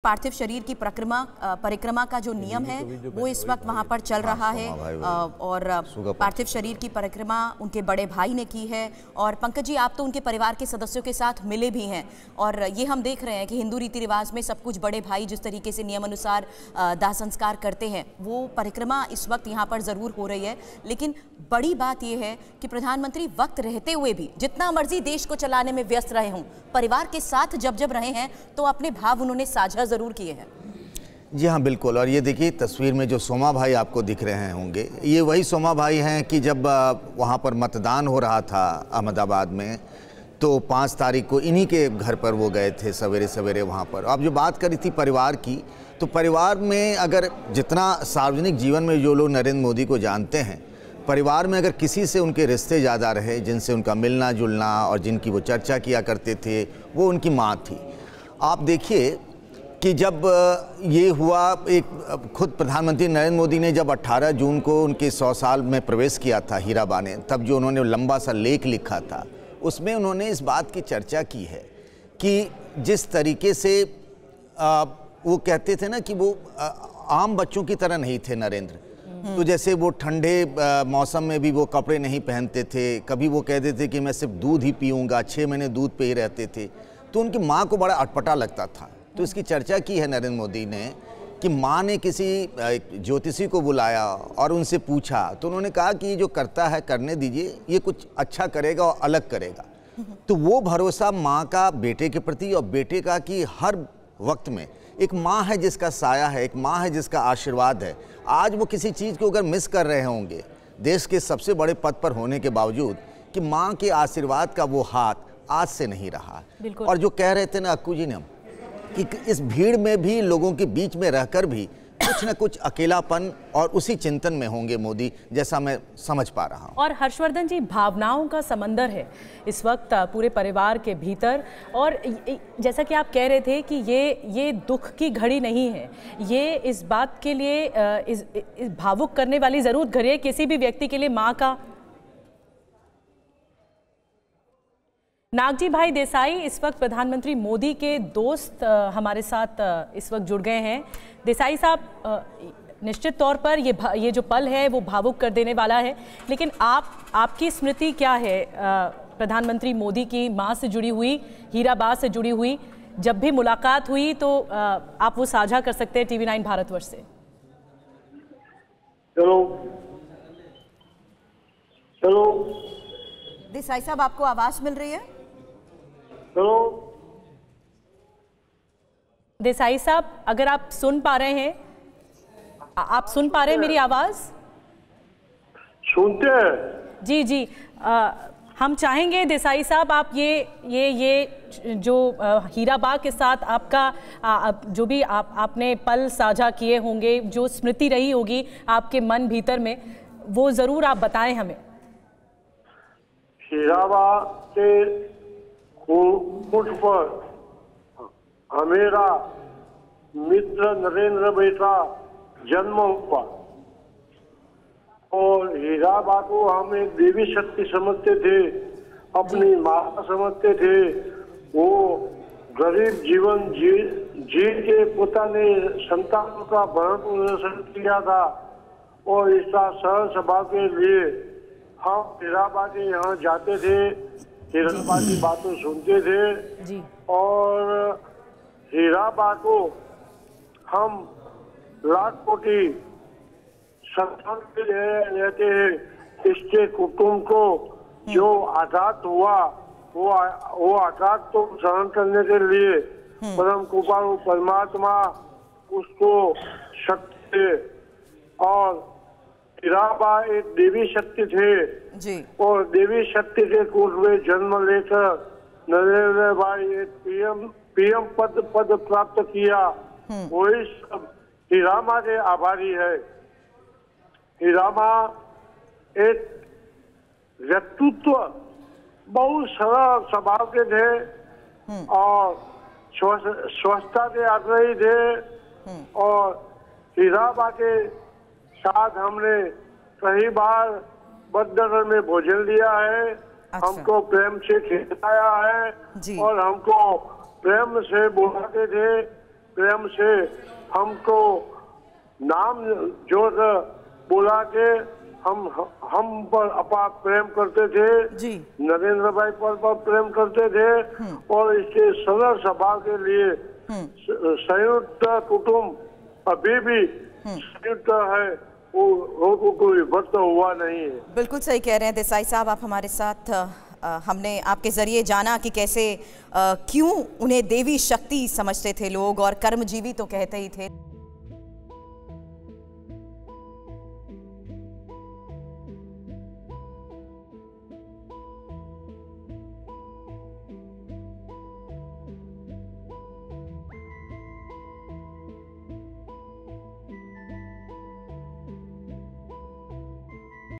पार्थिव शरीर की परिक्रमा का जो नियम है वो इस वक्त वहां पर चल रहा है और पार्थिव शरीर की परिक्रमा उनके बड़े भाई ने की है। और पंकज जी, आप तो उनके परिवार के सदस्यों के साथ मिले भी हैं और ये हम देख रहे हैं कि हिंदू रीति रिवाज में सब कुछ बड़े भाई जिस तरीके से नियम अनुसार दाह संस्कार करते हैं वो परिक्रमा इस वक्त यहाँ पर ज़रूर हो रही है। लेकिन बड़ी बात यह है कि प्रधानमंत्री वक्त रहते हुए भी जितना मर्जी देश को चलाने में व्यस्त रहे हों, परिवार के साथ जब रहे हैं तो अपने भाव उन्होंने साझा जरूर किए हैं। जी हाँ, बिल्कुल। और ये देखिए तस्वीर में जो सोमा भाई आपको दिख रहे होंगे, ये वही सोमा भाई हैं कि जब वहाँ पर मतदान हो रहा था अहमदाबाद में, तो 5 तारीख को इन्हीं के घर पर वो गए थे सवेरे सवेरे वहाँ पर। आप जो बात करी थी परिवार की, तो परिवार में अगर जितना सार्वजनिक जीवन में जो लोग नरेंद्र मोदी को जानते हैं, परिवार में अगर किसी से उनके रिश्ते ज़्यादा रहे, जिनसे उनका मिलना जुलना और जिनकी वो चर्चा किया करते थे, वो उनकी माँ थी। आप देखिए कि जब ये हुआ, एक खुद प्रधानमंत्री नरेंद्र मोदी ने जब 18 जून को उनके 100 साल में प्रवेश किया था हीराबा ने, तब जो उन्होंने लंबा सा लेख लिखा था उसमें उन्होंने इस बात की चर्चा की है कि जिस तरीके से वो कहते थे ना कि वो आम बच्चों की तरह नहीं थे नरेंद्र। तो जैसे वो ठंडे मौसम में भी वो कपड़े नहीं पहनते थे, कभी वो कहते थे कि मैं सिर्फ दूध ही पीऊँगा, 6 महीने दूध पे ही रहते थे। तो उनकी माँ को बड़ा अटपटा लगता था। तो इसकी चर्चा की है नरेंद्र मोदी ने कि माँ ने किसी ज्योतिषी को बुलाया और उनसे पूछा, तो उन्होंने कहा कि ये जो करता है करने दीजिए, ये कुछ अच्छा करेगा और अलग करेगा। तो वो भरोसा माँ का बेटे के प्रति और बेटे का कि हर वक्त में एक माँ है जिसका साया है, एक माँ है जिसका आशीर्वाद है। आज वो किसी चीज़ को अगर मिस कर रहे होंगे देश के सबसे बड़े पद पर होने के बावजूद, कि माँ के आशीर्वाद का वो हाथ आज से नहीं रहा। और जो कह रहे थे ना अक्कू जी ने कि इस भीड़ में भी लोगों के बीच में रहकर भी कुछ न कुछ अकेलापन और उसी चिंतन में होंगे मोदी, जैसा मैं समझ पा रहा हूँ। और हर्षवर्धन जी, भावनाओं का समंदर है इस वक्त पूरे परिवार के भीतर। और जैसा कि आप कह रहे थे कि ये दुख की घड़ी नहीं है, ये इस बात के लिए इस भावुक करने वाली ज़रूर घड़ी है किसी भी व्यक्ति के लिए, माँ का। नागजी भाई देसाई इस वक्त प्रधानमंत्री मोदी के दोस्त हमारे साथ इस वक्त जुड़ गए हैं। देसाई साहब, निश्चित तौर पर ये जो पल है वो भावुक कर देने वाला है, लेकिन आपकी स्मृति क्या है प्रधानमंत्री मोदी की माँ से जुड़ी हुई, हीराबा से जुड़ी हुई? जब भी मुलाकात हुई तो आप वो साझा कर सकते हैं TV9 भारतवर्ष से। चलो देसाई साहब, आपको आवाज मिल रही है? देसाई साहब, अगर आप सुन पा रहे हैं, आप सुन पा रहे हैं मेरी आवाज? सुनते हैं जी जी। हम चाहेंगे देसाई साहब, आप ये जो हीराबा के साथ आपका जो भी आपने पल साझा किए होंगे, जो स्मृति रही होगी आपके मन भीतर में, वो जरूर आप बताएं हमें। हीराबा के कुछ पर हमेरा मित्र नरेंद्र बेटा जन्म हुआ और हीराबा को हम एक देवी शक्ति समझते थे, अपनी माता समझते थे। वो गरीब जीवन जी के पिता ने संतानों का भरण पोषण किया था और इसका सरल सभा के लिए हम हीराबा के यहाँ जाते थे, हीराबा की बातें सुनते थे जी। और हीराबा को हम लाख कोटि संतान के रहते हैं। इसके कुटुंब को जो आघात हुआ वो आघात तो सहन करने के लिए परम कृपालु परमात्मा उसको शक्ति दे। और हीराबा एक देवी शक्ति थे जी। और देवी शक्ति के कुल में जन्म लेकर नरेंद्र भाई एक पीएम पद प्राप्त किया। वही सब हीराबा के आभारी है। हीराबा एक व्यक्तित्व बहुत सरल स्वभाव के थे और स्वच्छता के आग्रही थे। और हीराबा के साथ हमने कई बार बदनगर में भोजन लिया है। अच्छा। हमको प्रेम से खिलाया है और हमको प्रेम से बुलाते थे, प्रेम से हमको नाम जोड़कर बुला के हम पर अपार प्रेम करते थे जी। नरेंद्र भाई पर प्रेम करते थे और इसके सदर सभा के लिए संयुक्त कुटुंब अभी भी संयुक्त है, वो कोई विभक्त हुआ नहीं है। बिल्कुल सही कह रहे हैं देसाई साहब आप हमारे साथ। हमने आपके जरिए जाना कि कैसे क्यों उन्हें देवी शक्ति समझते थे लोग और कर्मजीवी तो कहते ही थे।